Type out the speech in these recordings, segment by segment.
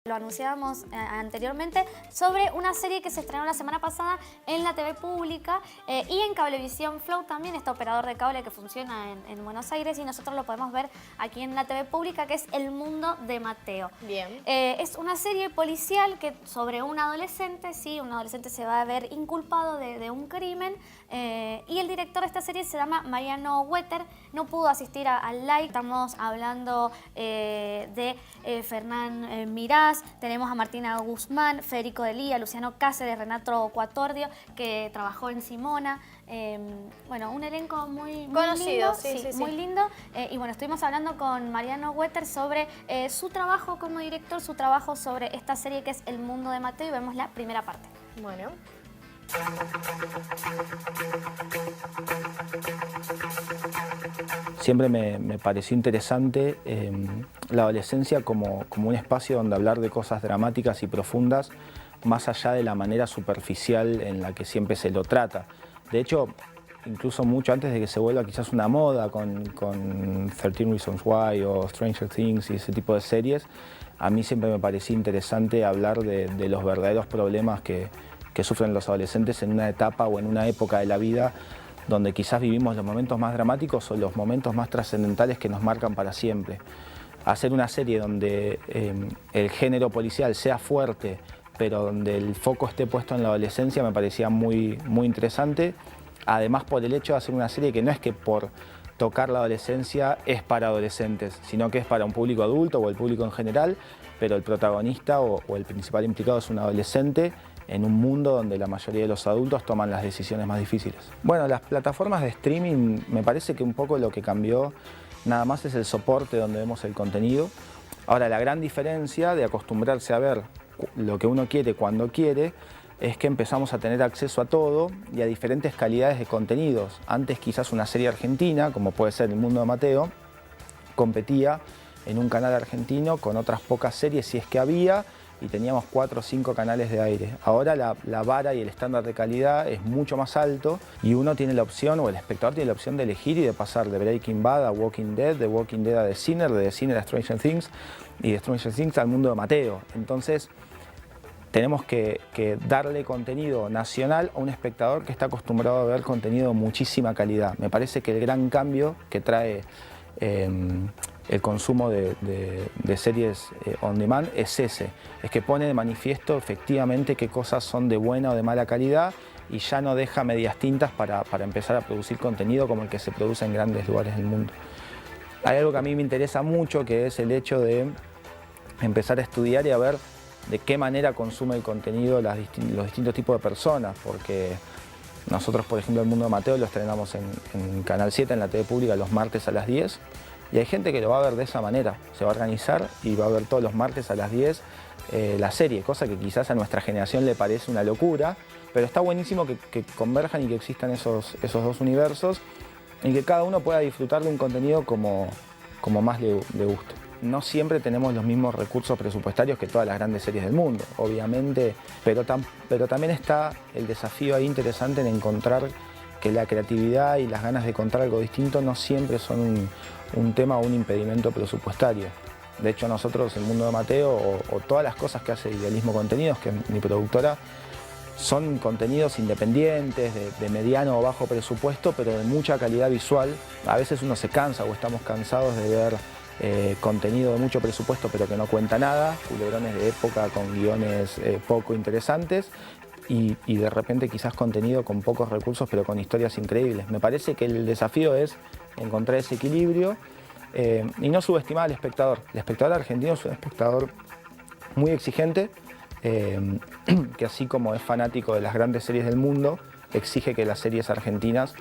Lo anunciábamos anteriormente, sobre una serie que se estrenó la semana pasada en la TV pública y en Cablevisión Flow también, este operador de cable que funciona en Buenos Aires, y nosotros lo podemos ver aquí en la TV pública, que es El Mundo de Mateo. Bien. Es una serie policial que sobre un adolescente, sí, un adolescente se va a ver inculpado de un crimen, y el director de esta serie se llama Mariano Wetter. No pudo asistir al live. Estamos hablando de Fernán Mirás, tenemos a Martina Guzmán, Federico Delía, Luciano Cáceres, Renato Cuatordio, que trabajó en Simona. Bueno, un elenco muy conocido, lindo, muy lindo. Y bueno, estuvimos hablando con Mariano Wetter sobre su trabajo como director, su trabajo sobre esta serie que es El Mundo de Mateo, y vemos la primera parte. Bueno. Siempre me pareció interesante la adolescencia como un espacio donde hablar de cosas dramáticas y profundas, más allá de la manera superficial en la que siempre se lo trata. De hecho, incluso mucho antes de que se vuelva quizás una moda con 13 Reasons Why o Stranger Things y ese tipo de series, a mí siempre me parecía interesante hablar de los verdaderos problemas que sufren los adolescentes en una etapa o en una época de la vida donde quizás vivimos los momentos más dramáticos o los momentos más trascendentales que nos marcan para siempre. Hacer una serie donde el género policial sea fuerte, pero donde el foco esté puesto en la adolescencia, me parecía muy interesante. Además, por el hecho de hacer una serie que no es que por tocar la adolescencia es para adolescentes, sino que es para un público adulto o el público en general, pero el protagonista o el principal implicado es un adolescente en un mundo donde la mayoría de los adultos toman las decisiones más difíciles. Bueno, las plataformas de streaming, me parece que un poco lo que cambió nada más es el soporte donde vemos el contenido. Ahora, la gran diferencia de acostumbrarse a ver lo que uno quiere cuando quiere es que empezamos a tener acceso a todo y a diferentes calidades de contenidos. Antes quizás una serie argentina, como puede ser El Mundo de Mateo, competía en un canal argentino con otras pocas series, si es que había, y teníamos 4 o 5 canales de aire. Ahora la vara y el estándar de calidad es mucho más alto y uno tiene la opción, o el espectador tiene la opción de elegir y de pasar de Breaking Bad a Walking Dead, de Walking Dead a The Sinner, de The Sinner a Stranger Things y de Stranger Things al Mundo de Mateo. Entonces tenemos que darle contenido nacional a un espectador que está acostumbrado a ver contenido de muchísima calidad. Me parece que el gran cambio que trae el consumo de series on demand es ese, es que pone de manifiesto efectivamente qué cosas son de buena o de mala calidad y ya no deja medias tintas para empezar a producir contenido como el que se produce en grandes lugares del mundo. Hay algo que a mí me interesa mucho, que es el hecho de empezar a estudiar y a ver de qué manera consume el contenido los distintos tipos de personas, porque nosotros, por ejemplo, El Mundo de Mateo lo estrenamos en Canal 7, en la TV pública, los martes a las 10, y hay gente que lo va a ver de esa manera, se va a organizar y va a ver todos los martes a las 10 la serie, cosa que quizás a nuestra generación le parece una locura, pero está buenísimo que converjan y que existan esos dos universos y que cada uno pueda disfrutar de un contenido como más le guste. No siempre tenemos los mismos recursos presupuestarios que todas las grandes series del mundo, obviamente, pero también está el desafío ahí interesante en encontrar que la creatividad y las ganas de contar algo distinto no siempre son un tema o un impedimento presupuestario. De hecho, nosotros, El Mundo de Mateo, o todas las cosas que hace Idealismo Contenidos, que es mi productora, son contenidos independientes, de mediano o bajo presupuesto, pero de mucha calidad visual. A veces uno se cansa o estamos cansados de ver contenido de mucho presupuesto pero que no cuenta nada, culebrones de época con guiones poco interesantes y de repente quizás contenido con pocos recursos pero con historias increíbles. Me parece que el desafío es encontrar ese equilibrio y no subestimar al espectador. El espectador argentino es un espectador muy exigente, que así como es fanático de las grandes series del mundo, exige que las series argentinas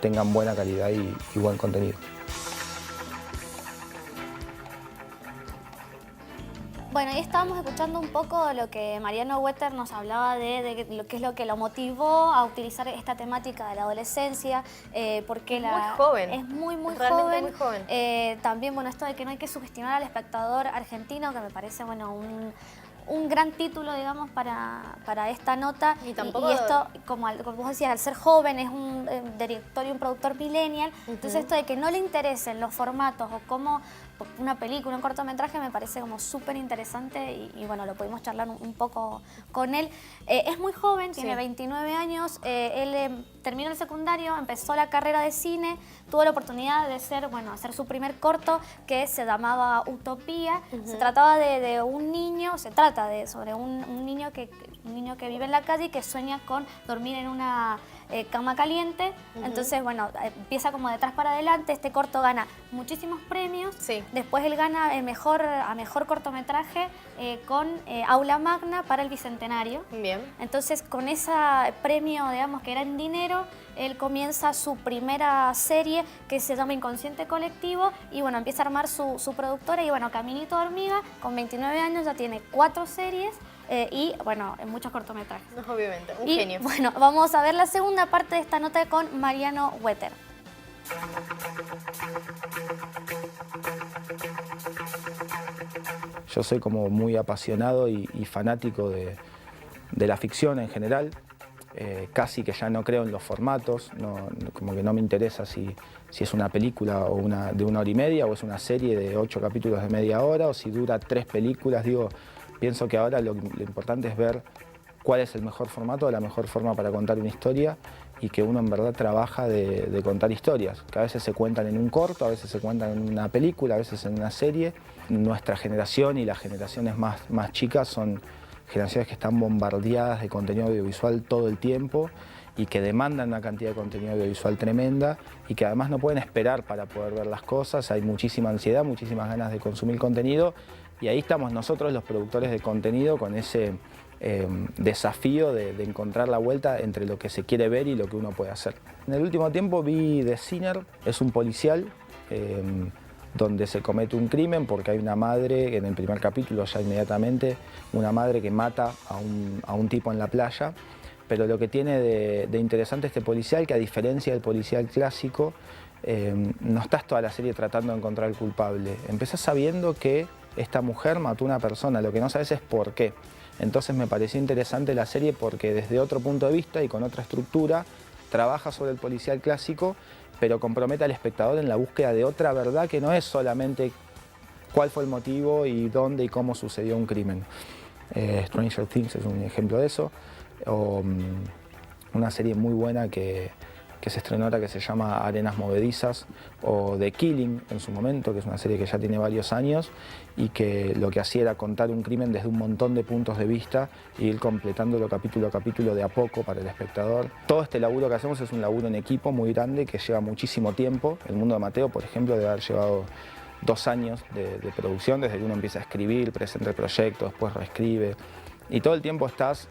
tengan buena calidad y buen contenido. Bueno, ahí estábamos escuchando un poco lo que Mariano Wetter nos hablaba de lo que es lo que lo motivó a utilizar esta temática de la adolescencia, porque muy joven. Es muy Realmente joven. Muy joven. También, bueno, esto de que no hay que subestimar al espectador argentino, que me parece, bueno, un gran título, digamos, para esta nota. Y tampoco... y esto, como vos decías, al ser joven, es un director y un productor millennial. Entonces esto de que no le interesen los formatos o cómo una película, un cortometraje, me parece como súper interesante y bueno, lo pudimos charlar un poco con él. Es muy joven, tiene 29 años, él terminó el secundario, empezó la carrera de cine, tuvo la oportunidad de hacer su primer corto que se llamaba Utopía. Se trataba de un niño, sobre un niño que vive en la calle y que sueña con dormir en una cama caliente. Entonces, bueno, empieza como de atrás para adelante. Este corto gana muchísimos premios. Después él gana a mejor cortometraje con Aula Magna para el Bicentenario. Bien. Entonces, con ese premio, digamos, que era en dinero, él comienza su primera serie que se llama Inconsciente Colectivo y bueno, empieza a armar su productora y bueno, Caminito de Hormiga, con 29 años ya tiene 4 series y bueno, muchos cortometrajes. Obviamente, un y, genio. Bueno, vamos a ver la segunda parte de esta nota con Mariano Wetter. Yo soy como muy apasionado y fanático de la ficción en general. Casi que ya no creo en los formatos, como que no me interesa si es una película de 1 hora y media o es una serie de 8 capítulos de media hora o si dura 3 películas. Pienso que ahora lo importante es ver cuál es el mejor formato, la mejor forma para contar una historia y que uno en verdad trabaja de contar historias, que a veces se cuentan en un corto, a veces se cuentan en una película, a veces en una serie. Nuestra generación y las generaciones más chicas son generaciones que están bombardeadas de contenido audiovisual todo el tiempo y que demandan una cantidad de contenido audiovisual tremenda y que además no pueden esperar para poder ver las cosas. Hay muchísima ansiedad, muchísimas ganas de consumir contenido y ahí estamos nosotros, los productores de contenido, con ese desafío de encontrar la vuelta entre lo que se quiere ver y lo que uno puede hacer. En el último tiempo vi The Sinner, es un policial donde se comete un crimen porque hay una madre, en el primer capítulo ya inmediatamente, una madre que mata a un tipo en la playa, pero lo que tiene de interesante este policial, que a diferencia del policial clásico, no estás toda la serie tratando de encontrar al culpable, empezás sabiendo que esta mujer mató a una persona, lo que no sabes es por qué. Entonces me pareció interesante la serie porque desde otro punto de vista y con otra estructura trabaja sobre el policial clásico, pero compromete al espectador en la búsqueda de otra verdad que no es solamente cuál fue el motivo y dónde y cómo sucedió un crimen. Stranger Things es un ejemplo de eso, o una serie muy buena que se estrenó ahora que se llama Arenas Movedizas, o The Killing en su momento, que es una serie que ya tiene varios años y que lo que hacía era contar un crimen desde un montón de puntos de vista y ir completándolo capítulo a capítulo de a poco para el espectador. Todo este laburo que hacemos es un laburo en equipo muy grande que lleva muchísimo tiempo. El Mundo de Mateo, por ejemplo, debe haber llevado 2 años de producción, desde que uno empieza a escribir, presenta el proyecto, después reescribe y todo el tiempo estás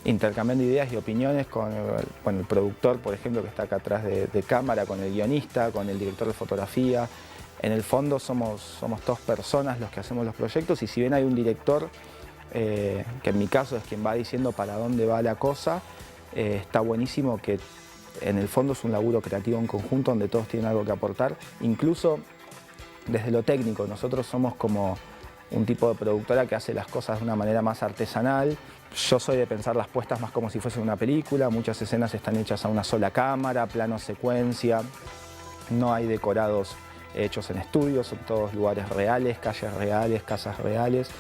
intercambiando ideas y opiniones con el productor, por ejemplo, que está acá atrás de cámara, con el guionista, con el director de fotografía. En el fondo somos 2 personas los que hacemos los proyectos y si bien hay un director, que en mi caso es quien va diciendo para dónde va la cosa, está buenísimo que en el fondo es un laburo creativo en conjunto donde todos tienen algo que aportar, incluso desde lo técnico. Nosotros somos como un tipo de productora que hace las cosas de una manera más artesanal. Yo soy de pensar las puestas más como si fuese una película, muchas escenas están hechas a una sola cámara, plano secuencia, no hay decorados hechos en estudios, son todos lugares reales, calles reales, casas reales.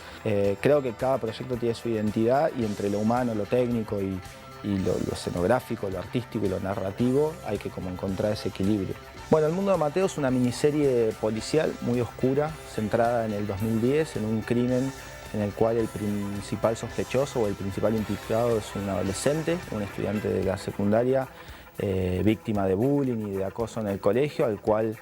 Creo que cada proyecto tiene su identidad y entre lo humano, lo técnico y lo escenográfico, lo artístico y lo narrativo hay que como encontrar ese equilibrio. Bueno, El Mundo de Mateo es una miniserie policial muy oscura, centrada en el 2010, en un crimen en el cual el principal sospechoso o el principal implicado es un adolescente, un estudiante de la secundaria, víctima de bullying y de acoso en el colegio, al cual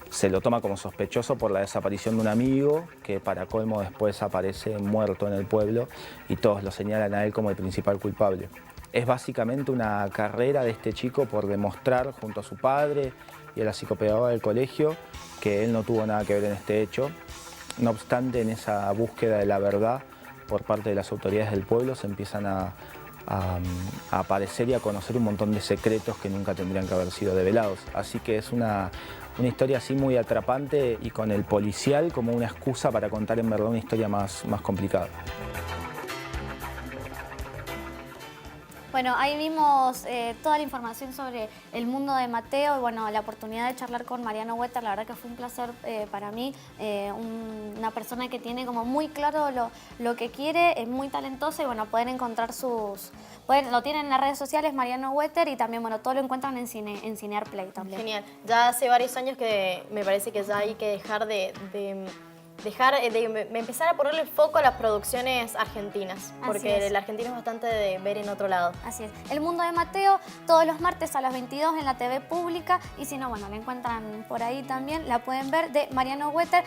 se lo toma como sospechoso por la desaparición de un amigo que para colmo después aparece muerto en el pueblo y todos lo señalan a él como el principal culpable. Es básicamente una carrera de este chico por demostrar junto a su padre y a la psicopedagoga del colegio que él no tuvo nada que ver en este hecho. No obstante, en esa búsqueda de la verdad por parte de las autoridades del pueblo se empiezan a aparecer y a conocer un montón de secretos que nunca tendrían que haber sido develados. Así que es una historia así muy atrapante y con el policial como una excusa para contar en verdad una historia más complicada. Bueno, ahí vimos toda la información sobre el mundo de Mateo y bueno, la oportunidad de charlar con Mariano Hueter, la verdad que fue un placer para mí, una persona que tiene como muy claro lo que quiere, es muy talentosa y bueno, pueden encontrar lo tienen en las redes sociales, Mariano Hueter, y también bueno, todo lo encuentran en Cinear Play también. Genial. Ya hace varios años que me parece que ya hay que dejar de empezar a ponerle foco a las producciones argentinas, porque el argentino es bastante de ver en otro lado. Así es. El mundo de Mateo, todos los martes a las 22 en la TV pública, y si no, bueno, la encuentran por ahí también, la pueden ver, de Mariano Hueter.